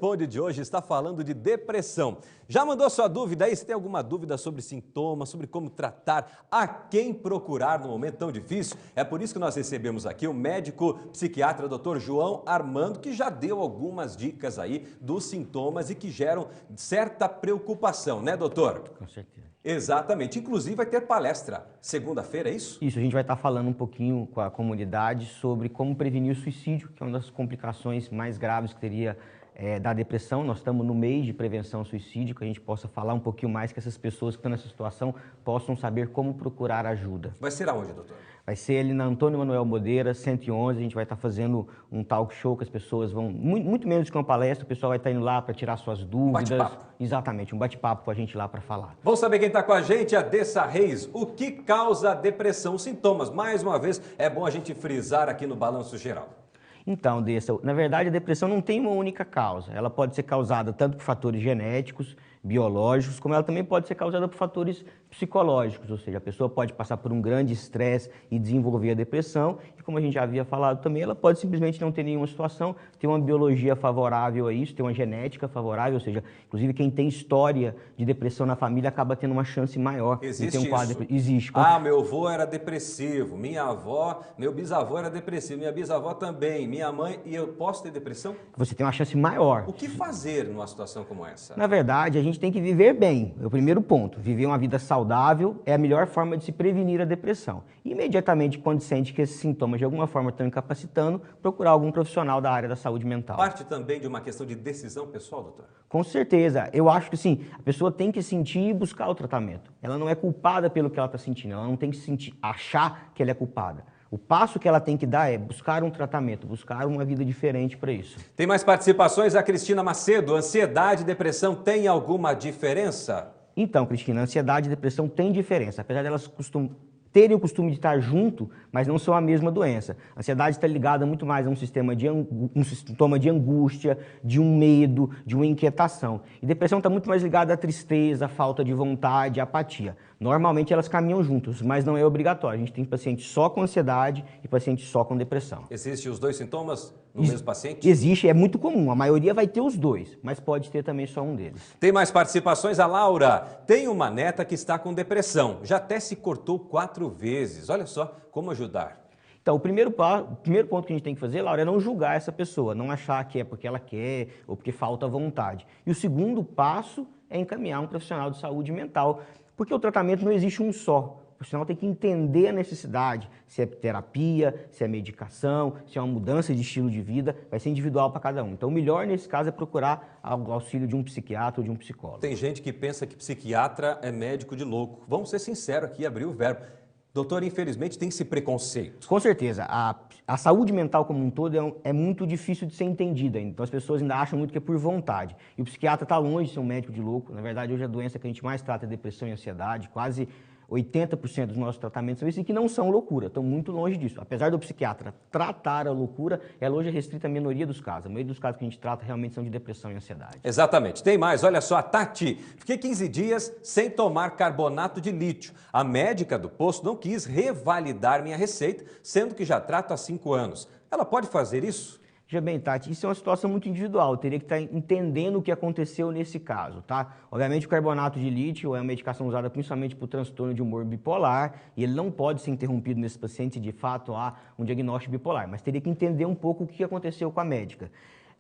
Responde de hoje está falando de depressão. Já mandou sua dúvida aí? Se tem alguma dúvida sobre sintomas, sobre como tratar, a quem procurar num momento tão difícil? É por isso que nós recebemos aqui o médico psiquiatra Dr. João Armando, que já deu algumas dicas aí dos sintomas e que geram certa preocupação, né, doutor? Com certeza. Exatamente. Inclusive vai ter palestra segunda-feira, é isso? Isso, a gente vai estar falando um pouquinho com a comunidade sobre como prevenir o suicídio, que é uma das complicações mais graves que teria da depressão. Nós estamos no mês de prevenção ao suicídio, que a gente possa falar um pouquinho mais, que essas pessoas que estão nessa situação possam saber como procurar ajuda. Vai ser aonde, doutor? Vai ser ali na Antônio Manuel Modeira, 111, a gente vai estar fazendo um talk show que as pessoas vão, muito menos que uma palestra, o pessoal vai estar indo lá para tirar suas dúvidas. Bate-papo. Exatamente, um bate-papo com a gente lá para falar. Vamos saber quem está com a gente, a Dessa Reis. O que causa a depressão? Os sintomas, mais uma vez, é bom a gente frisar aqui no Balanço Geral. Então, Dessa, na verdade a depressão não tem uma única causa. Ela pode ser causada tanto por fatores genéticos, biológicos, como ela também pode ser causada por fatores psicológicos, ou seja, a pessoa pode passar por um grande estresse e desenvolver a depressão, e como a gente já havia falado também, ela pode simplesmente não ter nenhuma situação, ter uma biologia favorável a isso, ter uma genética favorável, ou seja, inclusive quem tem história de depressão na família acaba tendo uma chance maior Existe de ter um quadro. isso? Existe. Ah, meu avô era depressivo, minha avó, meu bisavô era depressivo, minha bisavó também, minha mãe, e eu posso ter depressão? Você tem uma chance maior. O que fazer numa situação como essa? Na verdade, a gente tem que viver bem, é o primeiro ponto. Viver uma vida saudável é a melhor forma de se prevenir a depressão. Imediatamente, quando sente que esses sintomas de alguma forma estão incapacitando, procurar algum profissional da área da saúde mental. Parte também de uma questão de decisão pessoal, doutor? Com certeza. Eu acho que sim, a pessoa tem que sentir e buscar o tratamento. Ela não é culpada pelo que ela está sentindo, ela não tem que sentir, achar que ela é culpada. O passo que ela tem que dar é buscar um tratamento, buscar uma vida diferente para isso. Tem mais participações? A Cristina Macedo. Ansiedade e depressão tem alguma diferença? Então, Cristina, ansiedade e depressão têm diferença. Apesar de elas terem o costume de estar junto, mas não são a mesma doença. A ansiedade está ligada muito mais a um sintoma de angústia, de um medo, de uma inquietação. E depressão está muito mais ligada à tristeza, à falta de vontade, à apatia. Normalmente elas caminham juntos, mas não é obrigatório. A gente tem paciente só com ansiedade e paciente só com depressão. Existem os dois sintomas no mesmo paciente? Existe, é muito comum. A maioria vai ter os dois, mas pode ter também só um deles. Tem mais participações? A Laura tem uma neta que está com depressão. Já até se cortou 4 vezes. Olha só como ajudar. Então, o primeiro ponto que a gente tem que fazer, Laura, é não julgar essa pessoa, não achar que é porque ela quer ou porque falta vontade. E o segundo passo é encaminhar um profissional de saúde mental, porque o tratamento não existe um só. O profissional tem que entender a necessidade, se é terapia, se é medicação, se é uma mudança de estilo de vida, vai ser individual para cada um. Então, o melhor nesse caso é procurar o auxílio de um psiquiatra ou de um psicólogo. Tem gente que pensa que psiquiatra é médico de louco. Vamos ser sinceros aqui, abrir o verbo. Doutor, infelizmente tem esse preconceito. Com certeza. A saúde mental como um todo é muito difícil de ser entendida. Então as pessoas ainda acham muito que é por vontade. E o psiquiatra está longe de ser um médico de louco. Na verdade, hoje a doença que a gente mais trata é depressão e ansiedade. Quase 80% dos nossos tratamentos são esses que não são loucura, estão muito longe disso. Apesar do psiquiatra tratar a loucura, ela hoje é restrita à minoria dos casos. A maioria dos casos que a gente trata realmente são de depressão e ansiedade. Exatamente. Tem mais, olha só, a Tati. Fiquei 15 dias sem tomar carbonato de lítio. A médica do posto não quis revalidar minha receita, sendo que já trato há 5 anos. Ela pode fazer isso? Veja bem, Tati, isso é uma situação muito individual, eu teria que estar entendendo o que aconteceu nesse caso, tá? Obviamente o carbonato de lítio é uma medicação usada principalmente para o transtorno de humor bipolar e ele não pode ser interrompido nesse paciente se de fato há um diagnóstico bipolar, mas teria que entender um pouco o que aconteceu com a médica.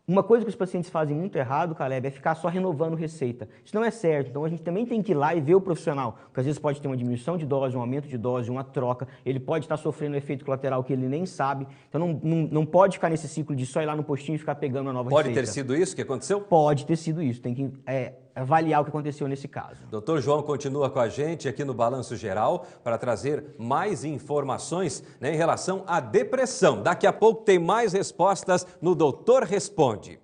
Uma coisa que os pacientes fazem muito errado, Caleb, é ficar só renovando receita. Isso não é certo, então a gente também tem que ir lá e ver o profissional, porque às vezes pode ter uma diminuição de dose, um aumento de dose, uma troca, ele pode estar sofrendo um efeito colateral que ele nem sabe, então não pode ficar nesse ciclo de só ir lá no postinho e ficar pegando a nova receita. Pode ter sido isso que aconteceu? Pode ter sido isso, tem que avaliar o que aconteceu nesse caso. Doutor João continua com a gente aqui no Balanço Geral para trazer mais informações, né, em relação à depressão. Daqui a pouco tem mais respostas no Doutor Responde.